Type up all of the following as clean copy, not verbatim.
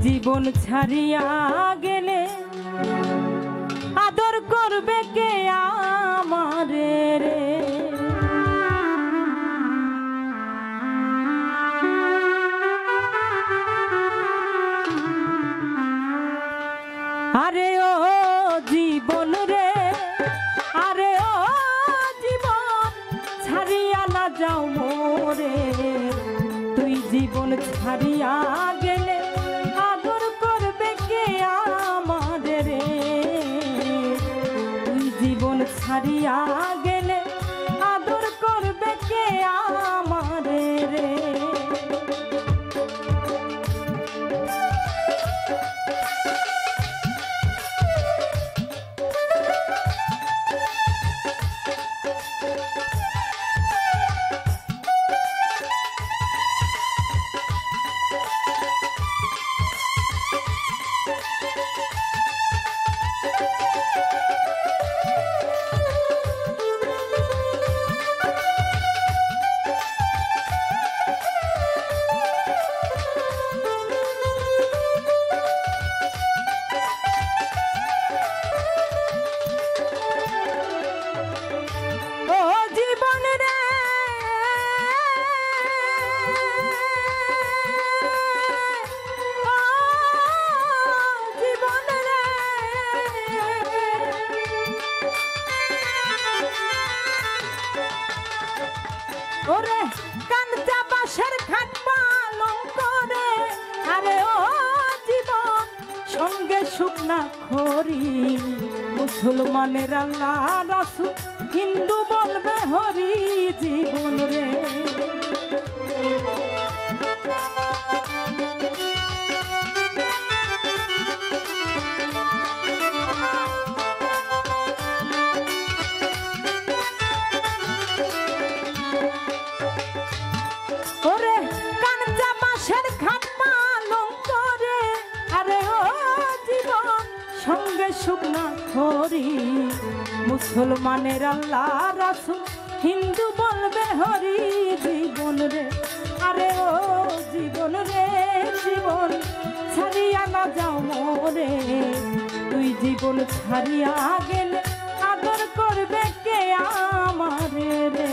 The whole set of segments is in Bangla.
জীবন ছাড়িয়া গেলে আদর করবে কে আমারে রে। আরে ও জীবন রে, আরে ও জীবন ছাড়িয়া না যাও মোরে, তুই জীবন ছাড়িয়া গেলে আদর করবে কে আমারে রে। তুই জীবন ছাড়িয়া গেলে আদর করবে কে আমারে রে। ওরে কাঞ্চা বাঁশের খাট পালং করে, আরে ও জীবন সঙ্গে শুকনা খড়ি। মুসলমানের আল্লাহ রাসূল, হিন্দু বলবে হরি জীবন রে। ওরে কাঞ্চা বাঁশের খাট পালং করে, আরে ও জীবন সঙ্গে শুকনা খড়ি। মুসলমানের আল্লাহ রাসূল, হিন্দু বলবে হরি জীবন রে। আরে ও জীবন রে, জীবন ছাড়িয়া না যাও মোরে, তুই জীবন ছাড়িয়া গেলে আদর করবে কে আমারে রে।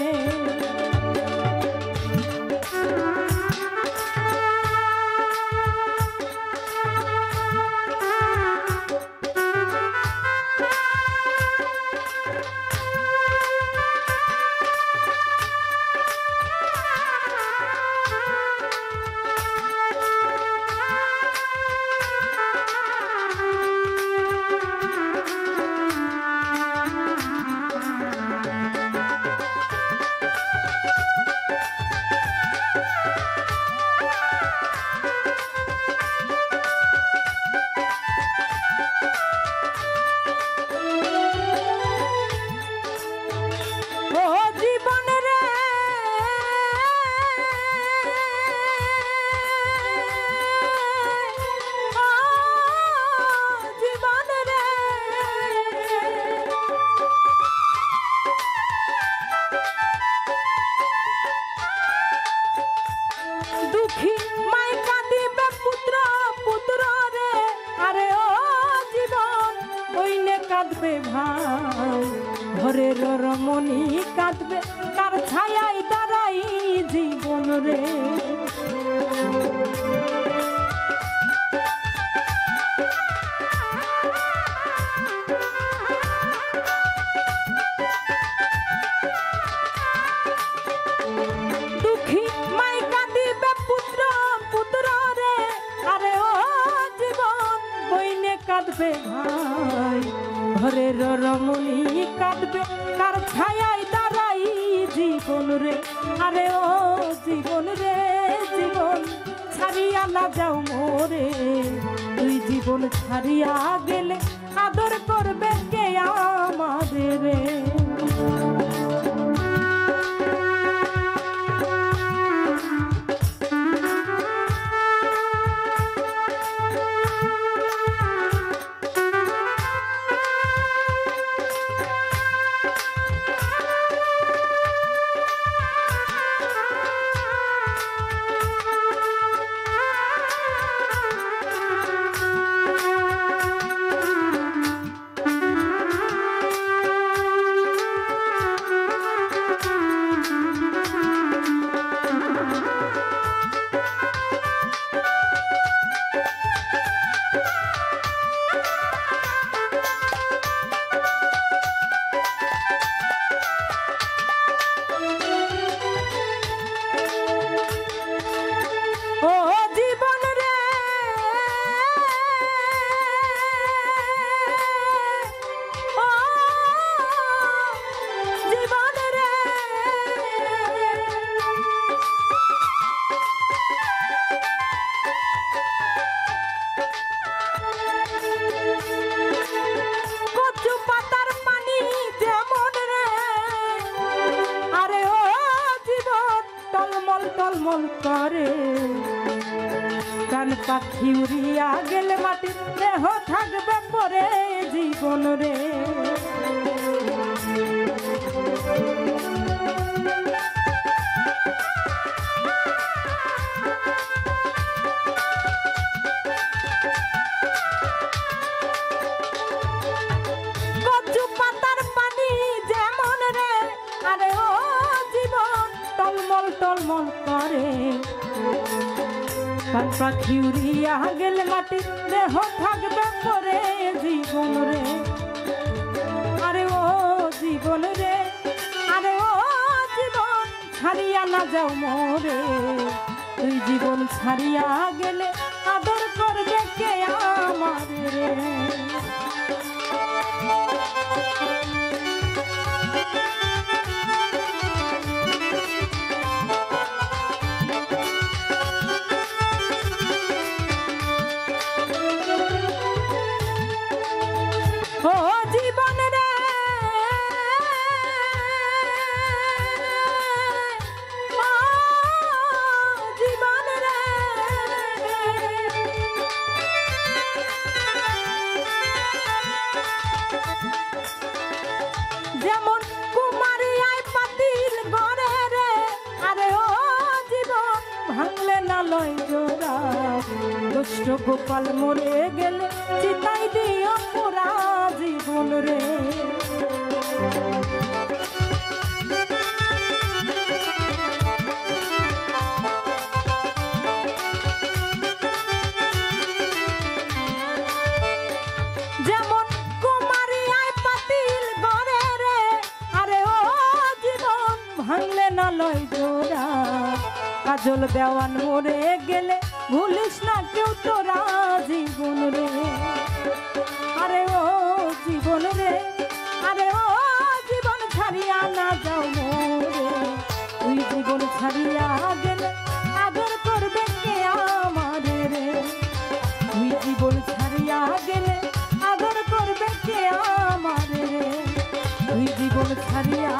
দুঃখী মাই কাঁদিবে পুত্র পুত্র রে, আরে ও জীবন বইনে কাঁদবে ভাই। ঘরের রমণী কাঁদবে, তার ছায়ায় দাঁড়াই জীবন রে। দুঃখী মাই কাঁদিবে পুত্র পুত্র রে, আরে ও জীবন বইনে কাঁদবে ভাই। ঘরের রমণী কাঁদবে, তার ছায়ায় দাঁড়াই জীবন রে। আরে ও জীবন রে, জীবন ছাড়িয়া না যাও মোরে, তুই জীবন ছাড়িয়া গেলে আদর করবে কে আমারে রে। করে প্রাণ পাখি উড়িয়া গেলে মাটির দেহ থাকবে পরে জীবন রে কচু পাতার পানি যেমন রে আরে ও জীবন টলমল টলমল করে প্রাণ পাখি উড়িয়া গেলে মাটির দেহ থাকবে পরে জীবন রে আরে ও জীবন রে আরে ও জীবন ছাড়িয়া না যাও মোরে তুই জীবন ছাড়িয়া গেলে আদর করবে কে আমার রে ও জীবন রে ও জীবন রে যেমন কুমারী আই পাতিল গড়ে রে আরে ও জীবন ভাঙলে না লয় জোড়া দুষ্ট গোপাল মরে গেলে চিতাই দিও পুরা জীবন রে যেমন কুমারী আই পাতিল গড়ে রে আরে ও জীবন ভাঙলে না লয় জোড়া কাজল দেওয়ান মরে গেলে ভুলিস না কেউ তোরা জীবন রে আরে ও জীবন রে আরে ও জীবন ছাড়িয়া না যাও মোরে তুই জীবন ছাড়িয়া গেলে আদর করবে কে আমার রে তুই জীবন ছাড়িয়া গেলে আদর করবে কে আমার রে তুই জীবন ছাড়িয়া